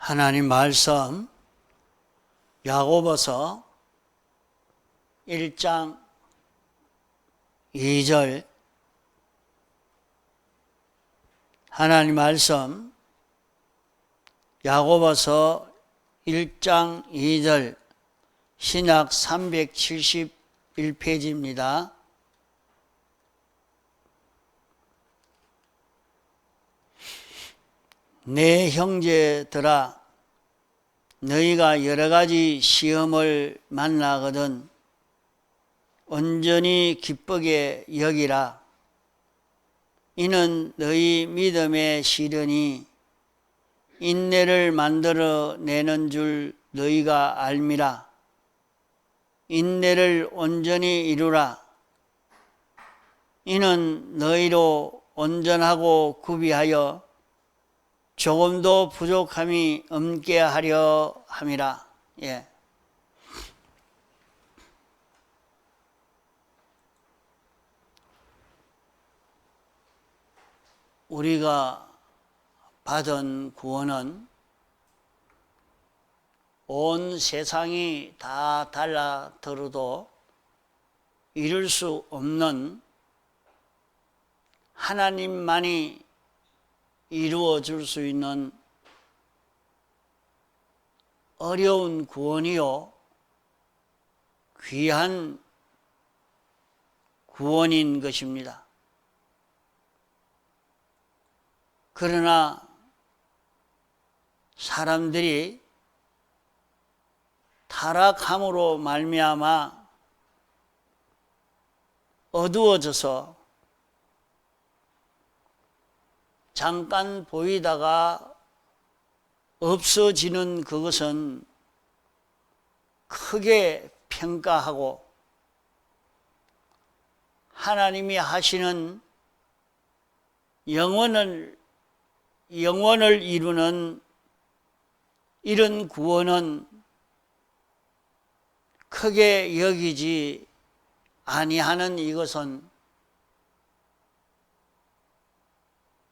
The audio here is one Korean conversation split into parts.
하나님 말씀 야고보서 1장 2절. 하나님 말씀 야고보서 1장 2절, 신약 371페이지입니다. 내 형제들아, 너희가 여러 가지 시험을 만나거든 온전히 기쁘게 여기라. 이는 너희 믿음의 시련이 인내를 만들어 내는 줄 너희가 알미라. 인내를 온전히 이루라. 이는 너희로 온전하고 구비하여 조금도 부족함이 없게 하려 함이라. 우리가 받은 구원은 온 세상이 다 달라들어도 이룰 수 없는 하나님만이 이루어 줄 수 있는 어려운 구원이요, 귀한 구원인 것입니다. 그러나 사람들이 타락함으로 말미암아 어두워져서 잠깐 보이다가 없어지는 그것은 크게 평가하고 하나님이 하시는 영원을 이루는 이런 구원은 크게 여기지 아니하는 이것은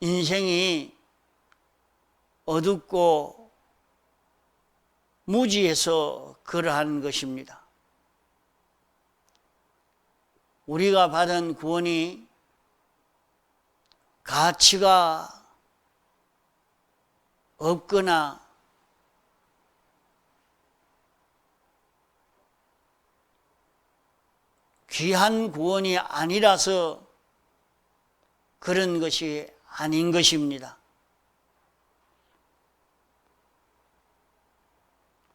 인생이 어둡고 무지해서 그러한 것입니다. 우리가 받은 구원이 가치가 없거나 귀한 구원이 아니라서 그런 것이 아닌 것입니다.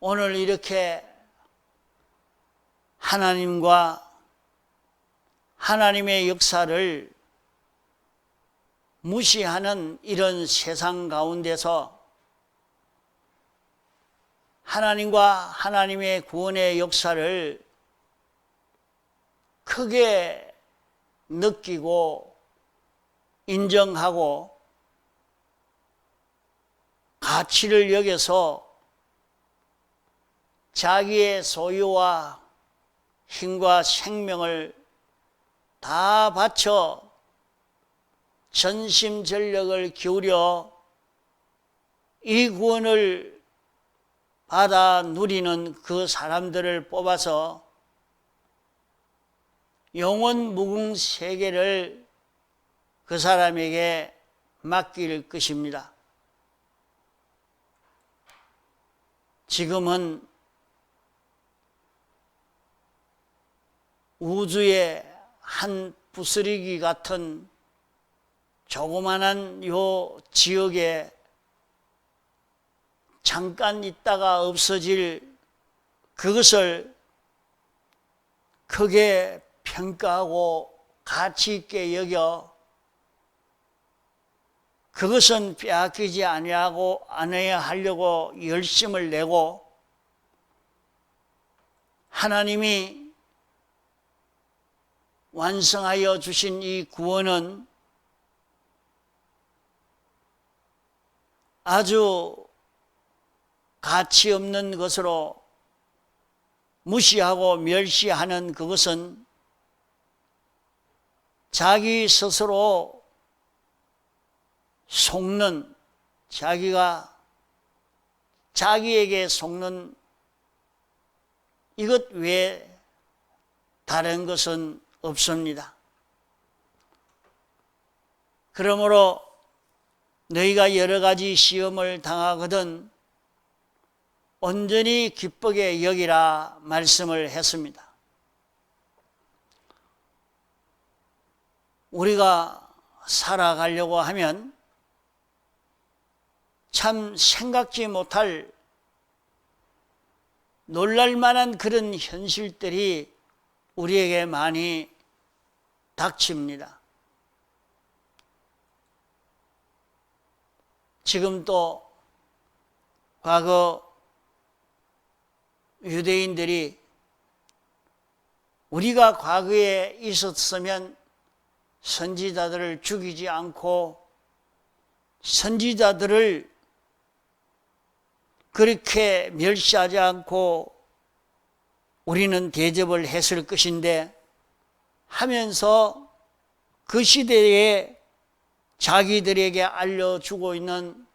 오늘 이렇게 하나님과 하나님의 역사를 무시하는 이런 세상 가운데서 하나님과 하나님의 구원의 역사를 크게 느끼고 인정하고 가치를 여겨서 자기의 소유와 힘과 생명을 다 바쳐 전심전력을 기울여 이 구원을 받아 누리는 그 사람들을 뽑아서 영원 무궁 세계를 그 사람에게 맡길 것입니다. 지금은 우주의 한 부스러기 같은 조그만한 요 지역에 잠깐 있다가 없어질 그것을 크게 평가하고 가치 있게 여겨 그것은 빼앗기지 않아야 하려고 열심을 내고 하나님이 완성하여 주신 이 구원은 아주 가치 없는 것으로 무시하고 멸시하는 그것은 자기 스스로 속는, 자기가 자기에게 속는 이것 외에 다른 것은 없습니다. 그러므로 너희가 여러 가지 시험을 당하거든 온전히 기쁘게 여기라 말씀을 했습니다. 우리가 살아가려고 하면 참 생각지 못할 놀랄만한 그런 현실들이 우리에게 많이 닥칩니다. 지금 또 과거 유대인들이 우리가 과거에 있었으면 선지자들을 죽이지 않고 선지자들을 그렇게 멸시하지 않고 우리는 대접을 했을 것인데 하면서 그 시대에 자기들에게 알려주고 있는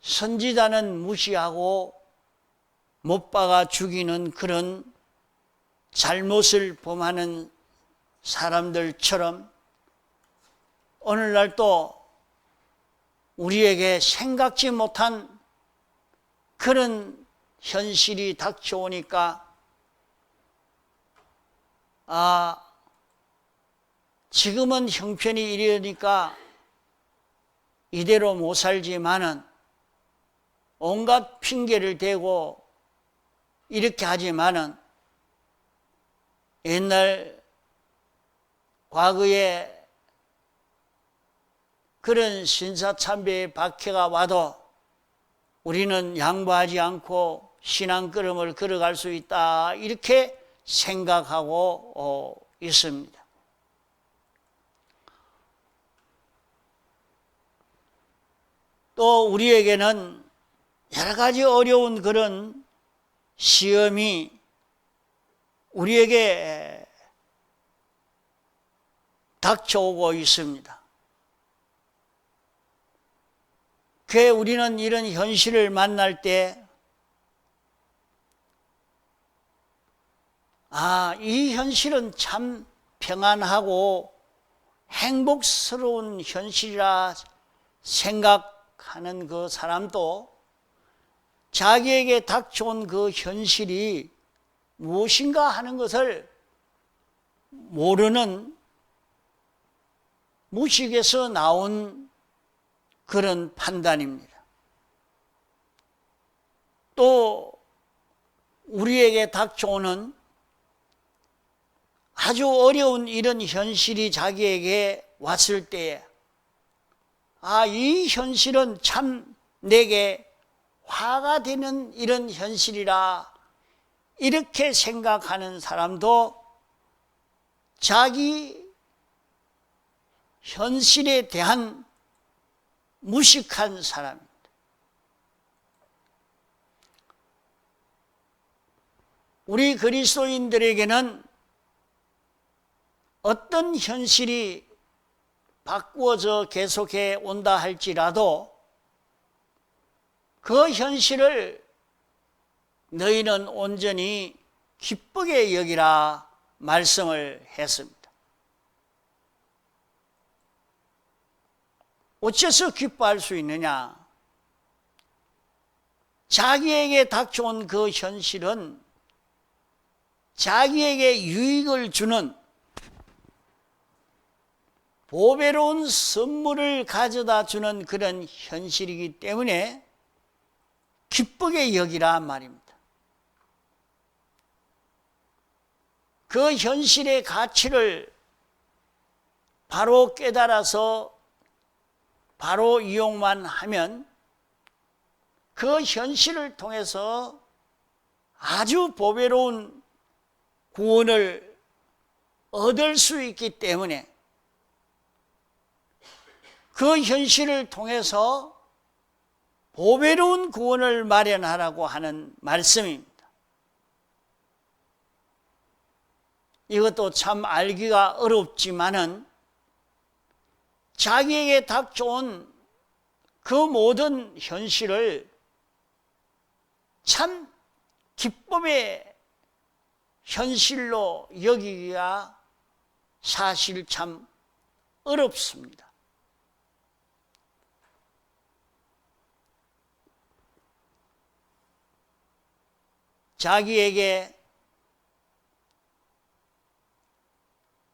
선지자는 무시하고 못 박아 죽이는 그런 잘못을 범하는 사람들처럼 오늘날 또 우리에게 생각지 못한 그런 현실이 닥쳐오니까 지금은 형편이 이러니까 이대로 못 살지만은 온갖 핑계를 대고 이렇게 하지만은 옛날 과거에 그런 신사참배의 박해가 와도 우리는 양보하지 않고 신앙걸음을 걸어갈 수 있다 이렇게 생각하고 있습니다. 또 우리에게는 여러 가지 어려운 그런 시험이 우리에게 닥쳐오고 있습니다. 그래 우리는 이런 현실을 만날 때 이 현실은 참 평안하고 행복스러운 현실이라 생각하는 그 사람도 자기에게 닥쳐온 그 현실이 무엇인가 하는 것을 모르는 무식에서 나온 그런 판단입니다. 또 우리에게 닥쳐오는 아주 어려운 이런 현실이 자기에게 왔을 때에 이 현실은 참 내게 화가 되는 이런 현실이라 이렇게 생각하는 사람도 자기 현실에 대한 무식한 사람입니다. 우리 그리스도인들에게는 어떤 현실이 바꾸어져 계속해 온다 할지라도 그 현실을 너희는 온전히 기쁘게 여기라 말씀을 했습니다. 어째서 기뻐할 수 있느냐? 자기에게 닥쳐온 그 현실은 자기에게 유익을 주는 보배로운 선물을 가져다 주는 그런 현실이기 때문에 기쁘게 여기라 말입니다. 그 현실의 가치를 바로 깨달아서 바로 이용만 하면 그 현실을 통해서 아주 보배로운 구원을 얻을 수 있기 때문에 그 현실을 통해서 보배로운 구원을 마련하라고 하는 말씀입니다. 이것도 참 알기가 어렵지만은 자기에게 닥쳐온 그 모든 현실을 참 기쁨의 현실로 여기기가 사실 참 어렵습니다. 자기에게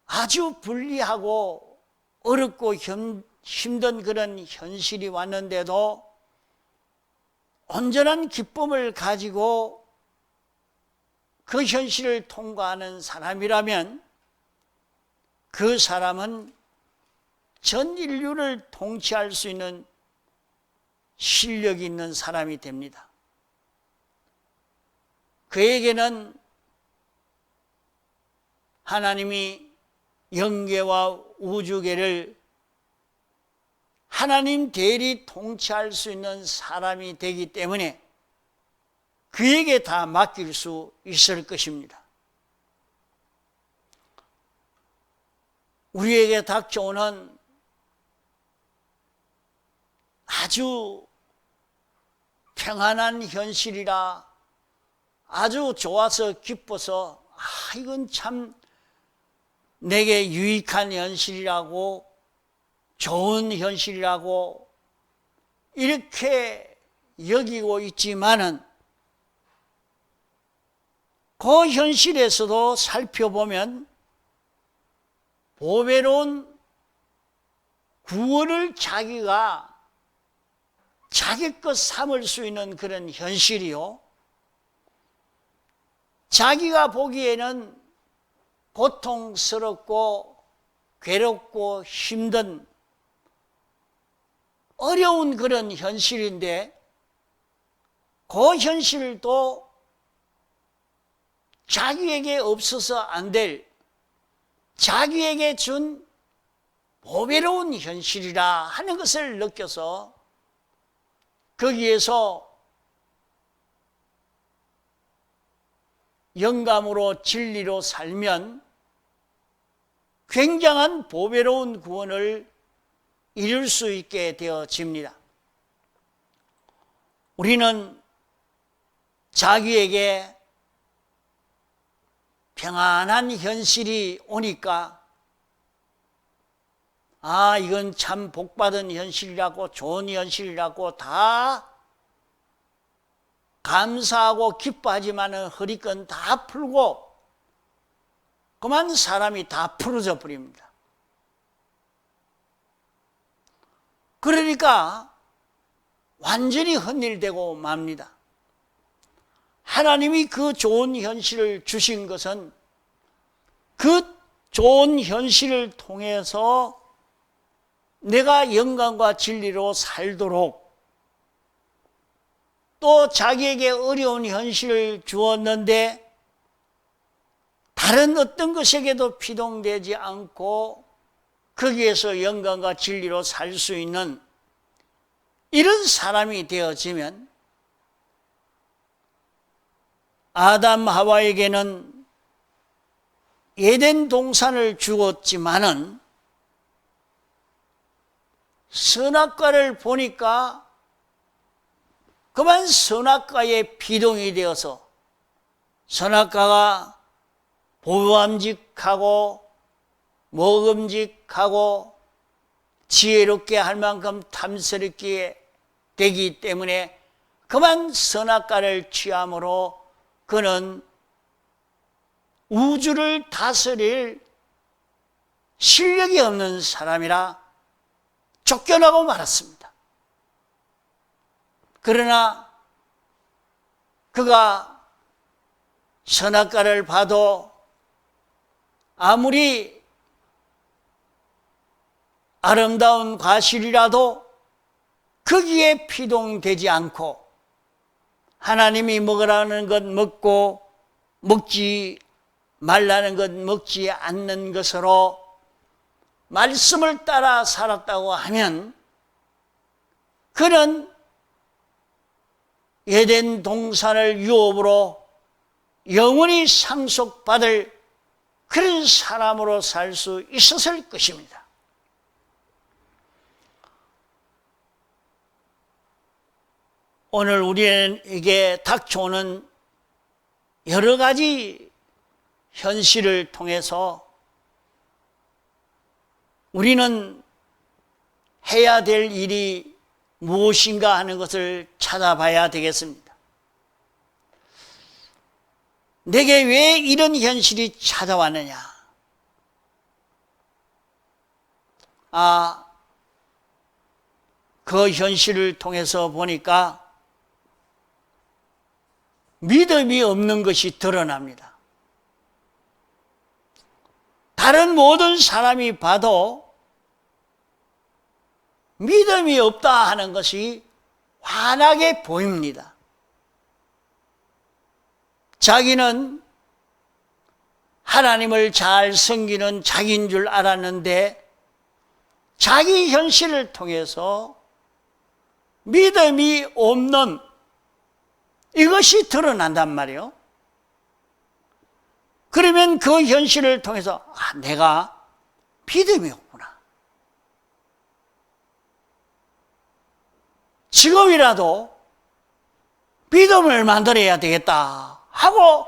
아주 불리하고 어렵고 힘든 그런 현실이 왔는데도 온전한 기쁨을 가지고 그 현실을 통과하는 사람이라면 그 사람은 전 인류를 통치할 수 있는 실력이 있는 사람이 됩니다. 그에게는 하나님이 영계와 우주계를 하나님 대리 통치할 수 있는 사람이 되기 때문에 그에게 다 맡길 수 있을 것입니다. 우리에게 닥쳐오는 아주 평안한 현실이라 아주 좋아서 기뻐서 이건 참 내게 유익한 현실이라고 좋은 현실이라고 이렇게 여기고 있지만은 그 현실에서도 살펴보면 보배로운 구원을 자기가 자기 것 삼을 수 있는 그런 현실이요, 자기가 보기에는 고통스럽고 괴롭고 힘든 어려운 그런 현실인데 그 현실도 자기에게 없어서 안 될 자기에게 준 보배로운 현실이라 하는 것을 느껴서 거기에서 영감으로 진리로 살면 굉장한 보배로운 구원을 이룰 수 있게 되어집니다. 우리는 자기에게 평안한 현실이 오니까 이건 참 복받은 현실이라고 좋은 현실이라고 다 감사하고 기뻐하지만은 허리끈 다 풀고 그만 사람이 다 풀어져 버립니다. 그러니까 완전히 헛일되고 맙니다. 하나님이 그 좋은 현실을 주신 것은 그 좋은 현실을 통해서 내가 영광과 진리로 살도록, 또 자기에게 어려운 현실을 주었는데 다른 어떤 것에게도 피동되지 않고 거기에서 영광과 진리로 살 수 있는 이런 사람이 되어지면, 아담 하와에게는 에덴 동산을 주었지만은 선악과를 보니까 그만 선악과의 비동이 되어서 선악과가 보암직하고 먹음직하고 지혜롭게 할 만큼 탐스럽게 되기 때문에 그만 선악과를 취함으로 그는 우주를 다스릴 실력이 없는 사람이라 쫓겨나고 말았습니다. 그러나 그가 선악과를 봐도 아무리 아름다운 과실이라도 거기에 피동되지 않고 하나님이 먹으라는 것 먹고 먹지 말라는 것 먹지 않는 것으로 말씀을 따라 살았다고 하면 그는 에덴 동산을 유업으로 영원히 상속받을 그런 사람으로 살 수 있었을 것입니다. 오늘 우리에게 닥쳐오는 여러 가지 현실을 통해서 우리는 해야 될 일이 무엇인가 하는 것을 찾아봐야 되겠습니다. 내게 왜 이런 현실이 찾아왔느냐? 그 현실을 통해서 보니까 믿음이 없는 것이 드러납니다. 다른 모든 사람이 봐도 믿음이 없다 하는 것이 환하게 보입니다. 자기는 하나님을 잘 섬기는 자기인 줄 알았는데 자기 현실을 통해서 믿음이 없는 이것이 드러난단 말이에요. 그러면 그 현실을 통해서 내가 믿음이 없구나. 지금이라도 믿음을 만들어야 되겠다 하고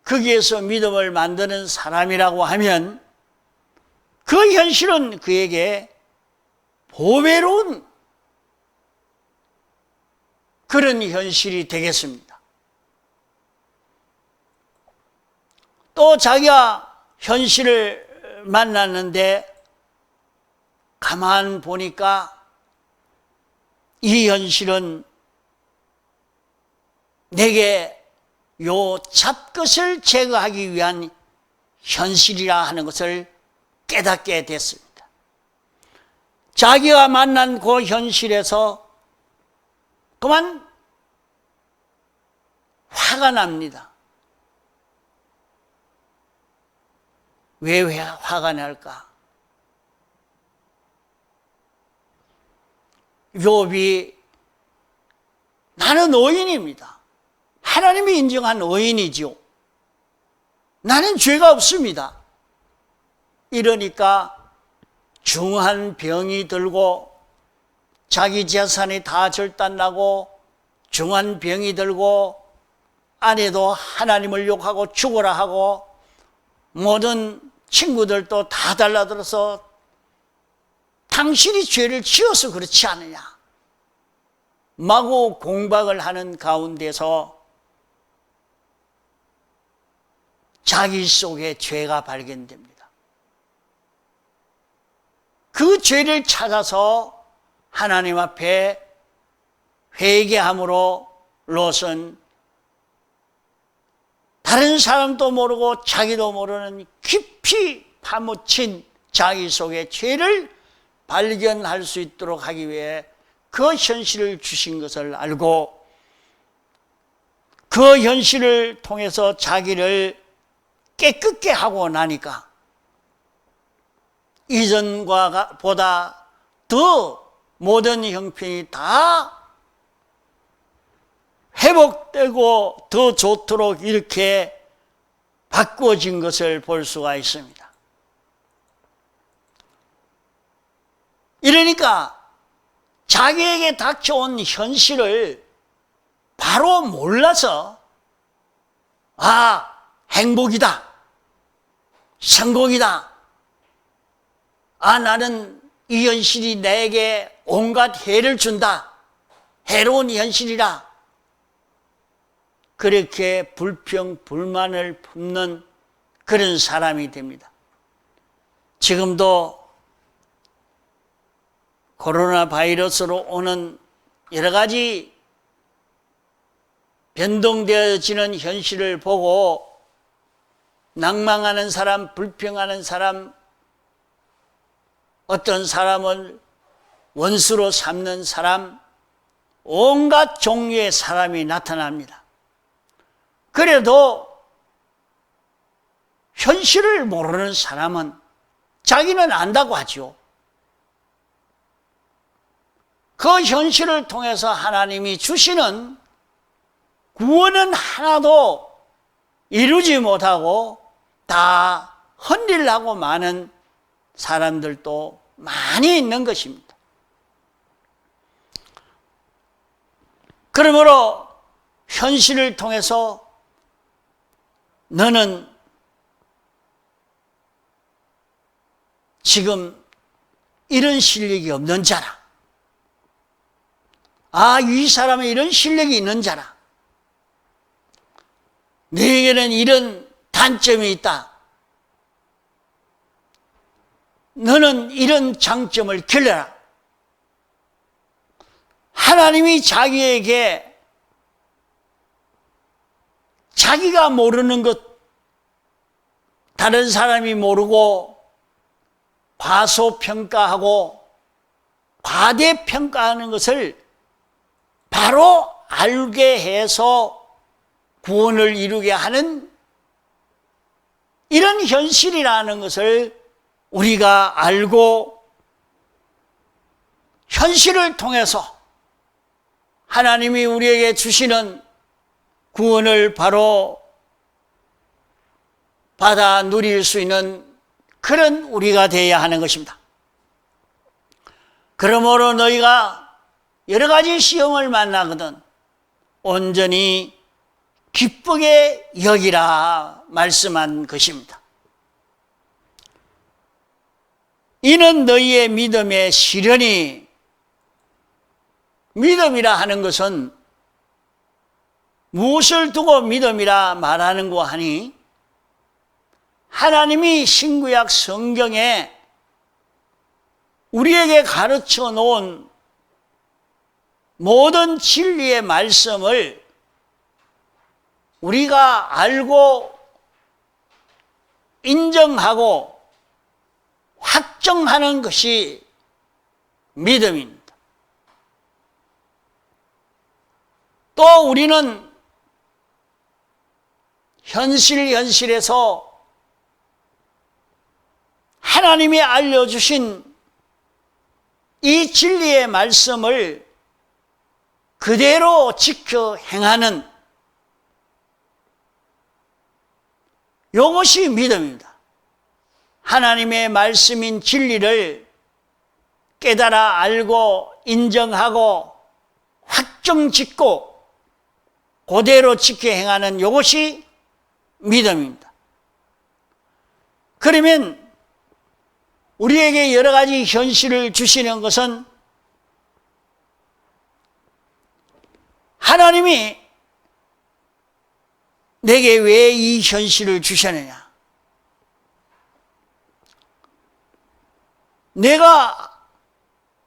거기에서 믿음을 만드는 사람이라고 하면 그 현실은 그에게 보배로운 그런 현실이 되겠습니다. 또 자기가 현실을 만났는데 가만 보니까 이 현실은 내게 요 잡것을 제거하기 위한 현실이라 하는 것을 깨닫게 됐습니다. 자기가 만난 그 현실에서 그만 화가 납니다. 왜 화가 날까? 욥이 나는 의인입니다. 하나님이 인정한 의인이지요. 나는 죄가 없습니다. 이러니까 중한 병이 들고 자기 재산이 다 절단나고 중한 병이 들고 아내도 하나님을 욕하고 죽어라 하고 모든 친구들도 다 달라들어서 당신이 죄를 지어서 그렇지 않느냐 마구 공박을 하는 가운데서 자기 속에 죄가 발견됩니다. 그 죄를 찾아서 하나님 앞에 회개함으로 롯은 다른 사람도 모르고 자기도 모르는 깊이 파묻힌 자기 속의 죄를 발견할 수 있도록 하기 위해 그 현실을 주신 것을 알고 그 현실을 통해서 자기를 깨끗게 하고 나니까 이전과 보다 더 모든 형편이 다 회복되고 더 좋도록 이렇게 바꾸어진 것을 볼 수가 있습니다. 이러니까 자기에게 닥쳐온 현실을 바로 몰라서 행복이다, 성공이다, 나는 이 현실이 내게 온갖 해를 준다, 해로운 현실이라 그렇게 불평, 불만을 품는 그런 사람이 됩니다. 지금도 코로나 바이러스로 오는 여러 가지 변동되어지는 현실을 보고 낭망하는 사람, 불평하는 사람, 어떤 사람을 원수로 삼는 사람, 온갖 종류의 사람이 나타납니다. 그래도 현실을 모르는 사람은 자기는 안다고 하죠. 그 현실을 통해서 하나님이 주시는 구원은 하나도 이루지 못하고 다 헌일하고 마는 사람들도 많이 있는 것입니다. 그러므로 현실을 통해서 너는 지금 이런 실력이 없는 자라. 아, 이 사람은 이런 실력이 있는 자라. 너에게는 이런 단점이 있다. 너는 이런 장점을 길러라. 하나님이 자기에게 자기가 모르는 것, 다른 사람이 모르고 과소평가하고 과대평가하는 것을 바로 알게 해서 구원을 이루게 하는 이런 현실이라는 것을 우리가 알고 현실을 통해서 하나님이 우리에게 주시는 구원을 바로 받아 누릴 수 있는 그런 우리가 되어야 하는 것입니다. 그러므로 너희가 여러 가지 시험을 만나거든 온전히 기쁘게 여기라 말씀한 것입니다. 이는 너희의 믿음의 시련이, 믿음이라 하는 것은 무엇을 두고 믿음이라 말하는고 하니, 하나님이 신구약 성경에 우리에게 가르쳐 놓은 모든 진리의 말씀을 우리가 알고 인정하고 확정하는 것이 믿음입니다. 또 우리는 현실에서 하나님이 알려주신 이 진리의 말씀을 그대로 지켜 행하는 이것이 믿음입니다. 하나님의 말씀인 진리를 깨달아 알고 인정하고 확정짓고 그대로 지켜 행하는 이것이 믿음입니다. 그러면 우리에게 여러 가지 현실을 주시는 것은 하나님이 내게 왜 이 현실을 주셨느냐? 내가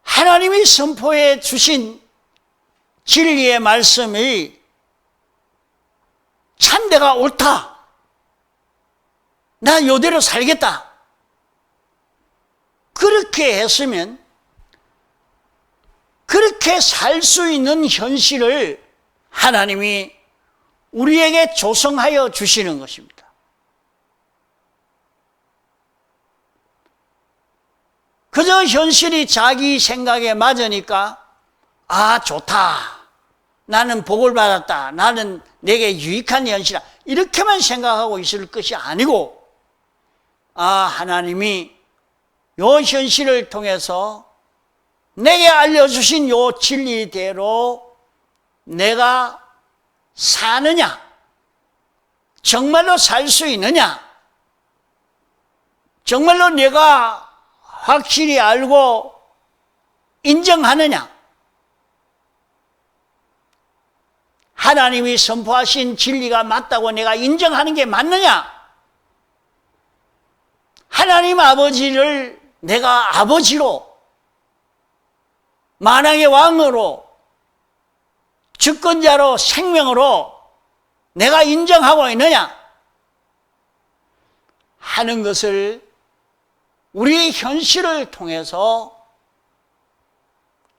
하나님이 선포해 주신 진리의 말씀이 참 내가 옳다. 나 이대로 살겠다. 그렇게 했으면 그렇게 살 수 있는 현실을 하나님이 우리에게 조성하여 주시는 것입니다. 그저 현실이 자기 생각에 맞으니까 아, 좋다. 나는 복을 받았다. 나는 내게 유익한 현실이다. 이렇게만 생각하고 있을 것이 아니고, 아, 하나님이 요 현실을 통해서 내게 알려주신 요 진리대로 내가 사느냐? 정말로 살 수 있느냐? 정말로 내가 확실히 알고 인정하느냐? 하나님이 선포하신 진리가 맞다고 내가 인정하는 게 맞느냐? 하나님 아버지를 내가 아버지로, 만왕의 왕으로, 주권자로, 생명으로 내가 인정하고 있느냐 하는 것을 우리의 현실을 통해서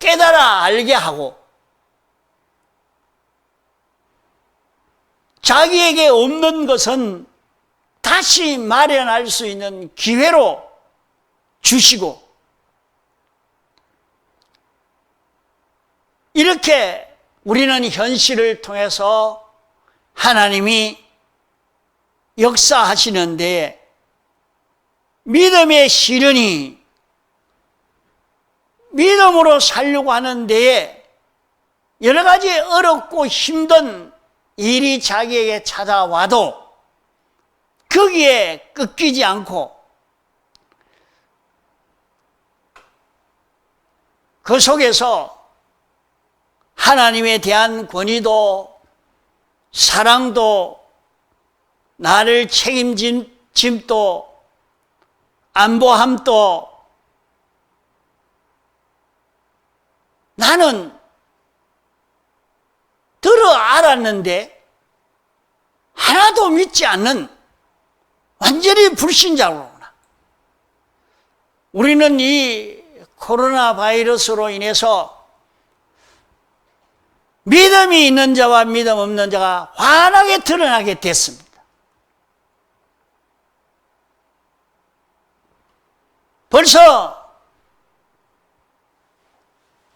깨달아 알게 하고, 자기에게 없는 것은 다시 마련할 수 있는 기회로 주시고, 이렇게 우리는 현실을 통해서 하나님이 역사하시는 데 믿음의 시련이, 믿음으로 살려고 하는 데에 여러 가지 어렵고 힘든 일이 자기에게 찾아와도 거기에 꺾이지 않고 그 속에서 하나님에 대한 권위도 사랑도 나를 책임짐도 안보함도 나는 들어 알았는데 하나도 믿지 않는 완전히 불신자로구나. 우리는 이 코로나 바이러스로 인해서 믿음이 있는 자와 믿음 없는 자가 환하게 드러나게 됐습니다. 벌써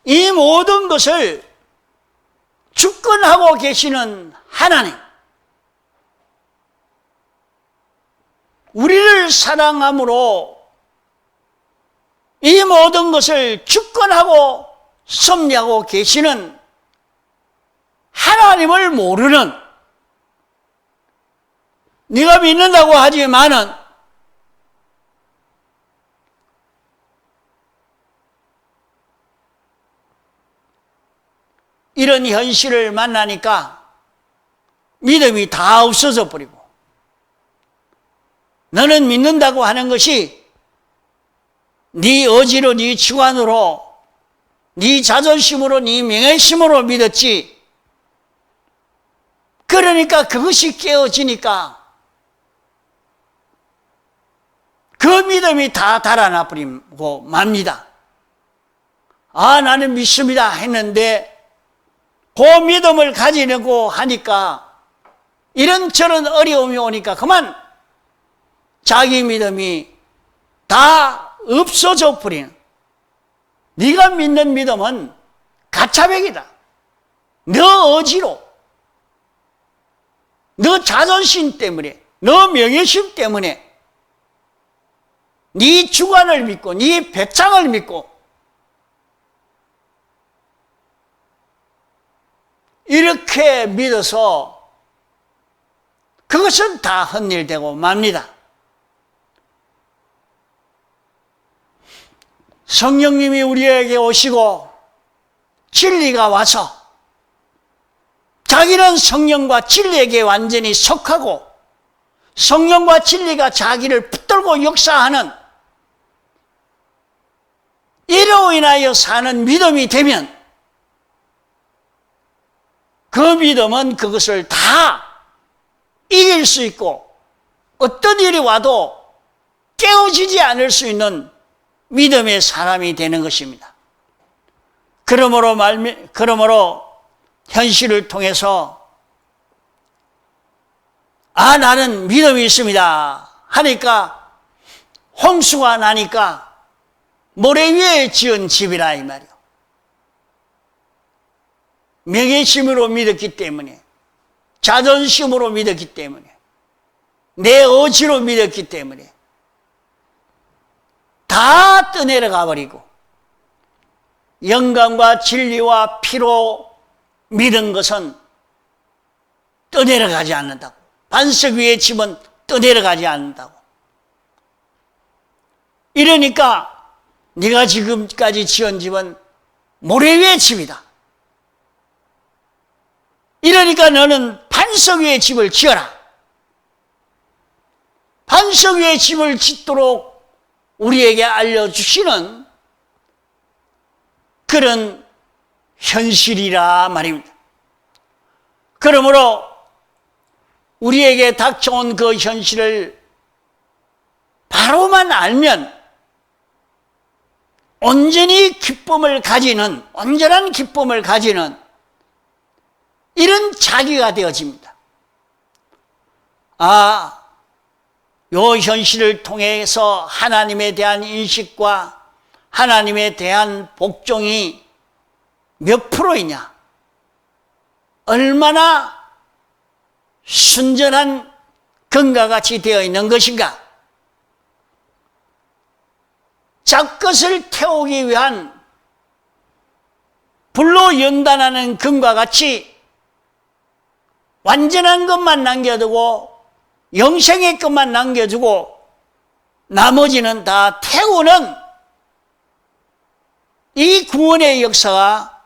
이 모든 것을 주권하고 계시는 하나님, 우리를 사랑함으로 이 모든 것을 주권하고 섭리하고 계시는 하나님을 모르는, 네가 믿는다고 하지만은 이런 현실을 만나니까 믿음이 다 없어져 버리고, 너는 믿는다고 하는 것이 네 의지로, 네 주관으로, 네 자존심으로, 네 명예심으로 믿었지. 그러니까 그것이 깨어지니까 그 믿음이 다 달아나 버리고 맙니다. 아, 나는 믿습니다 했는데 그 믿음을 가지려고 하니까 이런저런 어려움이 오니까 그만 자기 믿음이 다 없어져 버리는, 네가 믿는 믿음은 가차백이다. 너 의지로, 너 자존심 때문에, 너 명예심 때문에, 네 주관을 믿고 네 배짱을 믿고 이렇게 믿어서 그것은 다 헛일되고 맙니다. 성령님이 우리에게 오시고 진리가 와서 자기는 성령과 진리에게 완전히 속하고 성령과 진리가 자기를 붙들고 역사하는, 이로 인하여 사는 믿음이 되면 그 믿음은 그것을 다 이길 수 있고 어떤 일이 와도 깨어지지 않을 수 있는 믿음의 사람이 되는 것입니다. 그러므로 현실을 통해서 아, 나는 믿음이 있습니다 하니까 홍수가 나니까 모래 위에 지은 집이라 이 말이요. 명예심으로 믿었기 때문에, 자존심으로 믿었기 때문에, 내 의지로 믿었기 때문에 다 떠내려가 버리고 영광과 진리와 피로 믿은 것은 떠내려가지 않는다고. 반석 위의 집은 떠내려가지 않는다고. 이러니까 네가 지금까지 지은 집은 모래 위의 집이다. 이러니까 너는 반석 위의 집을 지어라. 반석 위의 집을 짓도록 우리에게 알려주시는 그런 현실이라 말입니다. 그러므로 우리에게 닥쳐온 그 현실을 바로만 알면 온전한 기쁨을 가지는 이런 자기가 되어집니다. 아, 요 현실을 통해서 하나님에 대한 인식과 하나님에 대한 복종이 몇 프로이냐, 얼마나 순전한 금과 같이 되어 있는 것인가, 잡것을 태우기 위한 불로 연단하는 금과 같이 완전한 것만 남겨두고 영생의 것만 남겨두고 나머지는 다 태우는 이 구원의 역사가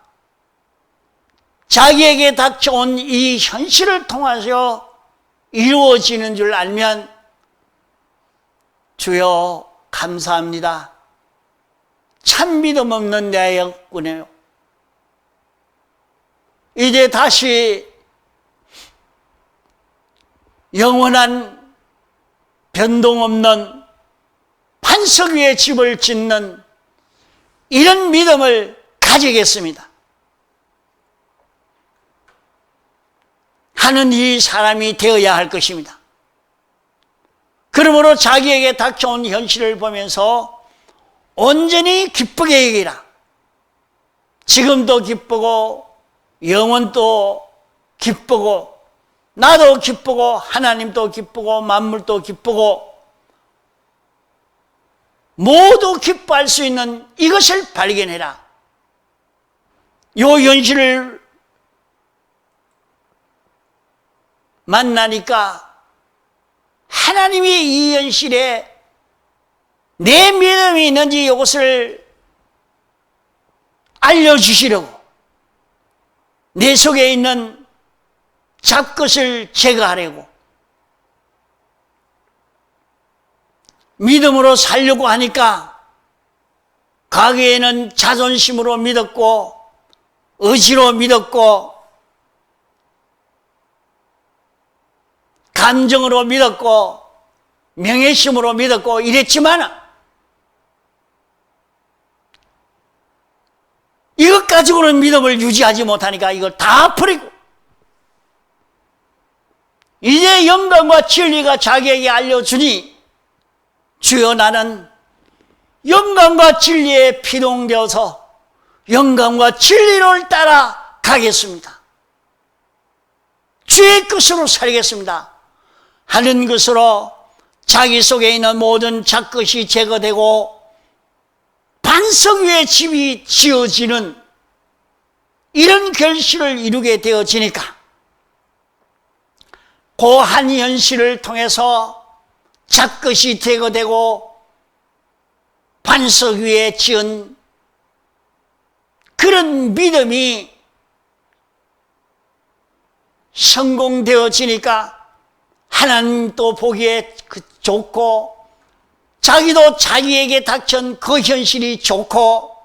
자기에게 닥쳐온 이 현실을 통해서 이루어지는 줄 알면 주여 감사합니다. 참 믿음 없는 내였군요. 이제 다시 영원한 변동 없는 반석 위에 집을 짓는 이런 믿음을 가지겠습니다 하는 이 사람이 되어야 할 것입니다. 그러므로 자기에게 닥쳐온 현실을 보면서 온전히 기쁘게 여기라. 지금도 기쁘고 영원도 기쁘고 나도 기쁘고 하나님도 기쁘고 만물도 기쁘고 모두 기뻐할 수 있는 이것을 발견해라. 요 현실을 만나니까 하나님이 이 현실에 내 믿음이 있는지 이것을 알려주시려고 내 속에 있는 잡것을 제거하려고 믿음으로 살려고 하니까 과거에는 자존심으로 믿었고 의지로 믿었고 감정으로 믿었고 명예심으로 믿었고 이랬지만 이것 가지고는 믿음을 유지하지 못하니까 이걸 다 버리고 이제 영광과 진리가 자기에게 알려주니 주여 나는 영광과 진리에 피동되어서 영광과 진리를 따라 가겠습니다. 주의 것으로 살겠습니다 하는 것으로 자기 속에 있는 모든 잡것이 제거되고 반석 위에 집이 지어지는 이런 결실을 이루게 되어지니까 그 한 현실을 통해서 잡것이 제거되고 반석 위에 지은 그런 믿음이 성공되어지니까 하나님도 보기에 좋고 자기도 자기에게 닥친 그 현실이 좋고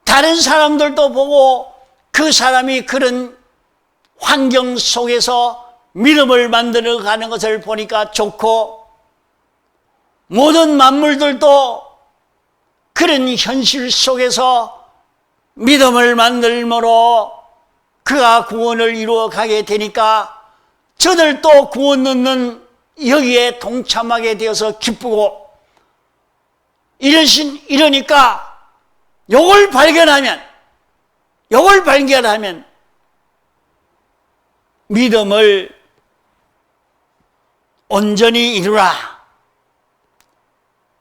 다른 사람들도 보고 그 사람이 그런 환경 속에서 믿음을 만들어가는 것을 보니까 좋고 모든 만물들도 그런 현실 속에서 믿음을 만들므로 그가 구원을 이루어가게 되니까 저들도 구원 얻는 여기에 동참하게 되어서 기쁘고 이러니까 요걸 발견하면 믿음을 온전히 이루라.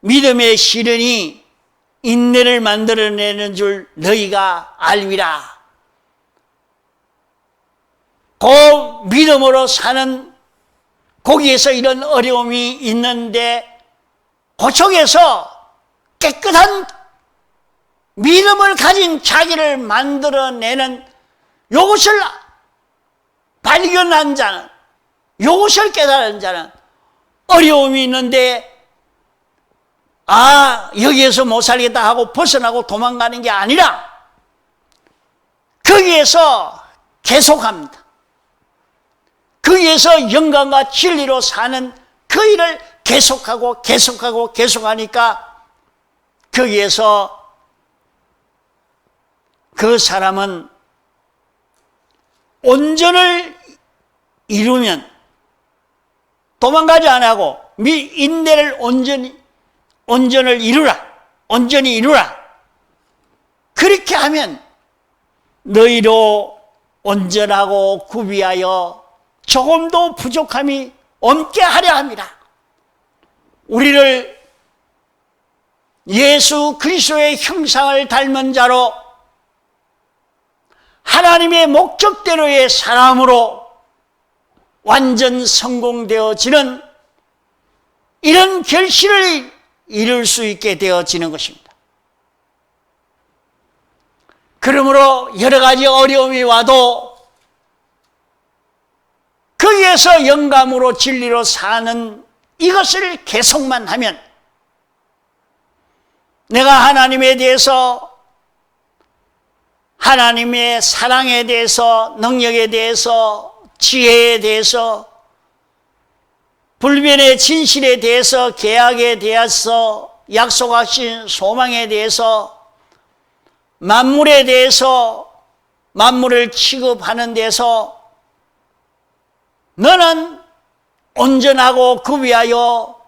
믿음의 시련이 인내를 만들어내는 줄 너희가 알미라. 그 믿음으로 사는 거기에서 이런 어려움이 있는데 그쪽에서 깨끗한 믿음을 가진 자기를 만들어내는 이것을 발견한 자는 이것을 깨달은 자는 어려움이 있는데 여기에서 못 살겠다 하고 벗어나고 도망가는 게 아니라 거기에서 계속합니다. 거기에서 영광과 진리로 사는 그 일을 계속하니까 거기에서 그 사람은 온전을 이루면 도망가지 않고 인내를 온전을 이루라. 온전히 이루라. 그렇게 하면 너희로 온전하고 구비하여 조금도 부족함이 없게 하려 합니다. 우리를 예수 그리스도의 형상을 닮은 자로 하나님의 목적대로의 사람으로 완전 성공되어지는 이런 결실을 이룰 수 있게 되어지는 것입니다. 그러므로 여러 가지 어려움이 와도 거기에서 영감으로 진리로 사는 이것을 계속만 하면 내가 하나님에 대해서, 하나님의 사랑에 대해서, 능력에 대해서, 지혜에 대해서, 불변의 진실에 대해서, 계약에 대해서, 약속하신 소망에 대해서, 만물에 대해서, 만물을 취급하는 데서 너는 온전하고 그 위하여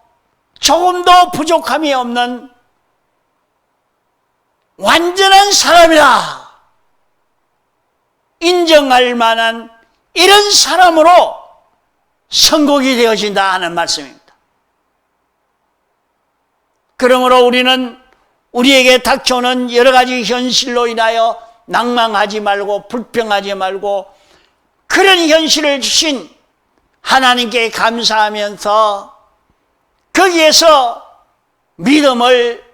조금도 부족함이 없는 완전한 사람이라 인정할 만한 이런 사람으로 선곡이 되어진다 하는 말씀입니다. 그러므로 우리는 우리에게 닥쳐오는 여러 가지 현실로 인하여 낭망하지 말고 불평하지 말고 그런 현실을 주신 하나님께 감사하면서 거기에서 믿음을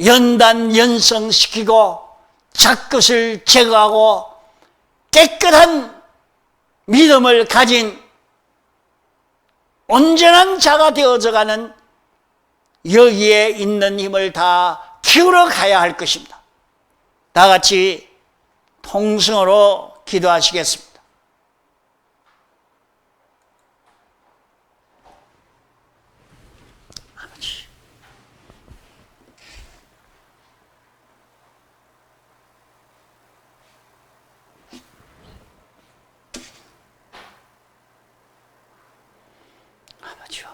연단연성시키고 작것을 제거하고 깨끗한 믿음을 가진 온전한 자가 되어져가는 여기에 있는 힘을 다 키우러 가야 할 것입니다. 다 같이 통성으로 기도하시겠습니다. 아버지, 아버지요,